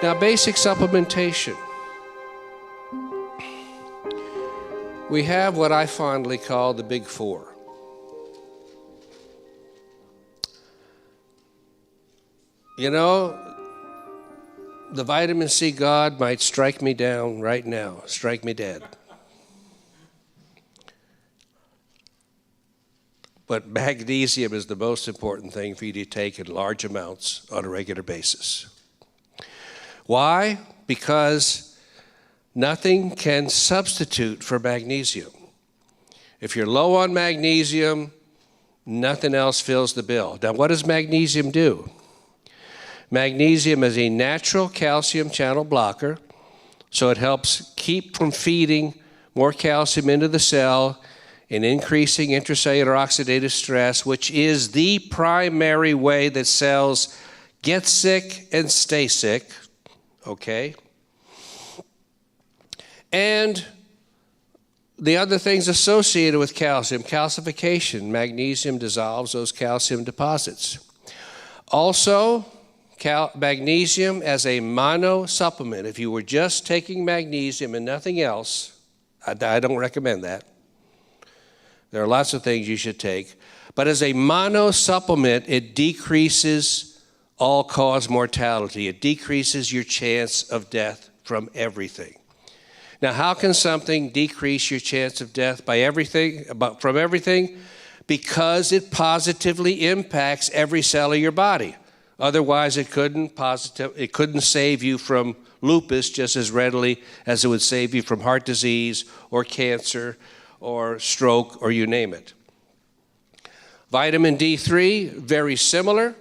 Now, basic supplementation. We have what I fondly call the big four. You know, the vitamin C God might strike me down right now, strike me dead. But magnesium is the most important thing for you to take in large amounts on a regular basis. Why? Because nothing can substitute for magnesium. If you're low on magnesium, nothing else fills the bill. Now, what does magnesium do? Magnesium is a natural calcium channel blocker, so it helps keep from feeding more calcium into the cell and increasing intracellular oxidative stress, which is the primary way that cells get sick and stay sick, okay? And the other things associated with calcium, calcification, magnesium dissolves those calcium deposits. Also, magnesium as a mono supplement. If you were just taking magnesium and nothing else, I don't recommend that. There are lots of things you should take. But as a mono supplement, it decreases all-cause mortality. It decreases your chance of death from everything. Now, how can something decrease your chance of death from everything? Because it positively impacts every cell of your body. Otherwise, it couldn't save you from lupus just as readily as it would save you from heart disease or cancer or stroke or you name it. Vitamin D3, very similar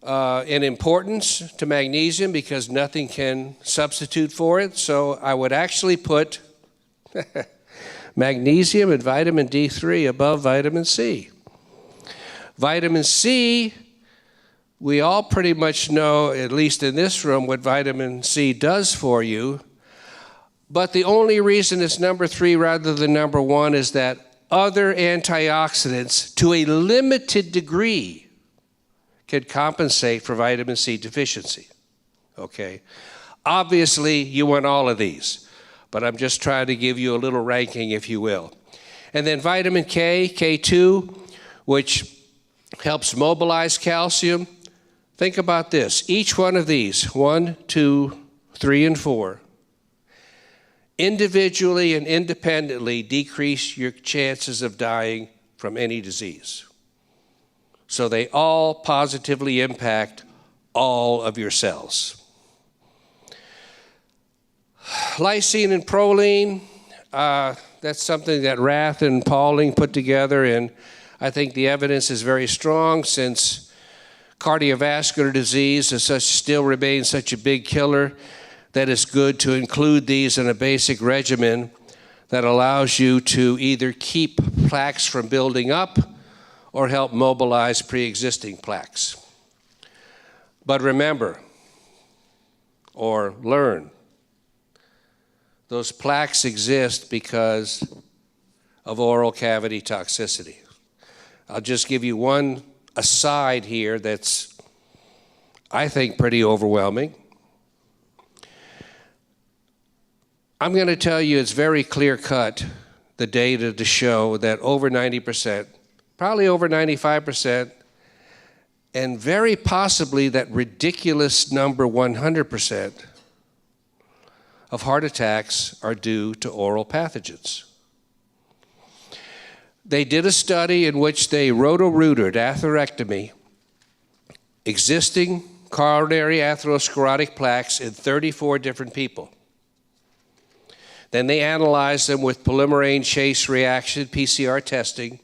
in importance to magnesium because nothing can substitute for it. So I would actually put magnesium and vitamin D3 above vitamin C. Vitamin C, we all pretty much know, at least in this room, what vitamin C does for you. But the only reason it's number 3 rather than number 1 is that other antioxidants, to a limited degree, can compensate for vitamin C deficiency. Okay? Obviously, you want all of these, but I'm just trying to give you a little ranking, if you will. And then vitamin K, K2, which helps mobilize calcium. Think about this. Each one of these, 1, 2, 3, and 4, individually and independently decrease your chances of dying from any disease. So they all positively impact all of your cells. Lysine and proline, that's something that Rath and Pauling put together, and I think the evidence is very strong since cardiovascular disease still remains such a big killer that it's good to include these in a basic regimen that allows you to either keep plaques from building up or help mobilize pre-existing plaques. But remember, or learn, those plaques exist because of oral cavity toxicity. I'll just give you one aside here that's, I think, pretty overwhelming. I'm going to tell you it's very clear-cut, the data to show that over 90%, probably over 95%, and very possibly that ridiculous number 100% of heart attacks are due to oral pathogens. They did a study in which they roto-rooted atherectomy existing coronary atherosclerotic plaques in 34 different people. Then they analyzed them with polymerase chain reaction PCR testing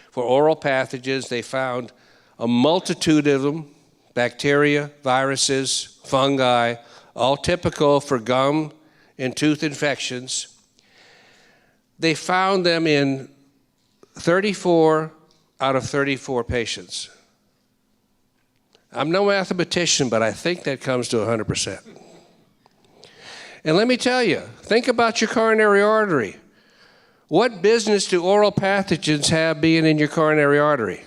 for oral pathogens. They found a multitude of them, bacteria, viruses, fungi, all typical for gum and tooth infections. They found them in 34 out of 34 patients. I'm no mathematician, but I think that comes to 100%. And let me tell you, think about your coronary artery. What business do oral pathogens have being in your coronary artery?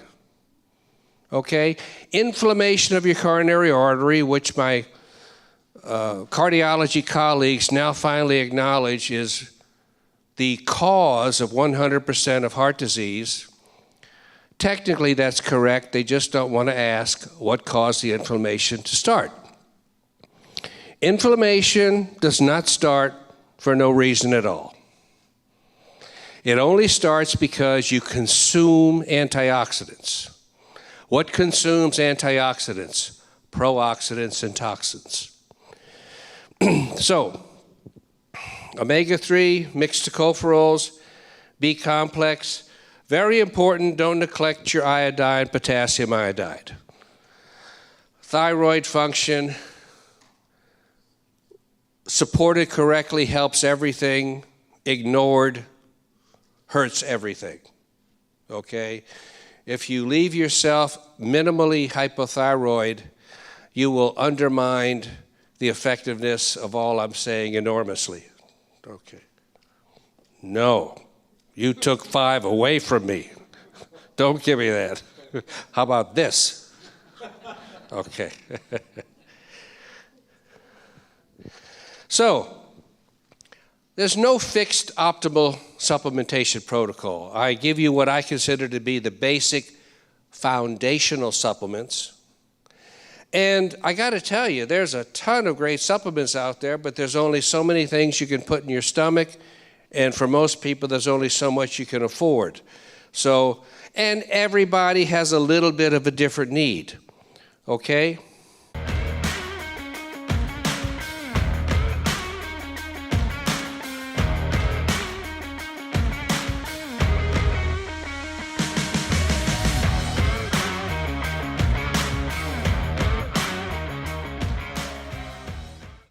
Okay? Inflammation of your coronary artery, which my cardiology colleagues now finally acknowledge is the cause of 100% of heart disease. Technically, that's correct. They just don't want to ask what caused the inflammation to start. Inflammation does not start for no reason at all. It only starts because you consume antioxidants. What consumes antioxidants? Pro-oxidants and toxins. So, omega-3, mixed tocopherols, B-complex, very important, don't neglect your iodine, potassium iodide. Thyroid function, supported correctly helps everything, ignored hurts everything, okay? If you leave yourself minimally hypothyroid, you will undermine the effectiveness of all I'm saying enormously. Okay. No, you took 5 away from me. Don't give me that. How about this? Okay. So, there's no fixed optimal supplementation protocol. I give you what I consider to be the basic foundational supplements. And I got to tell you, there's a ton of great supplements out there, but there's only so many things you can put in your stomach, and for most people, there's only so much you can afford. So, and everybody has a little bit of a different need, okay?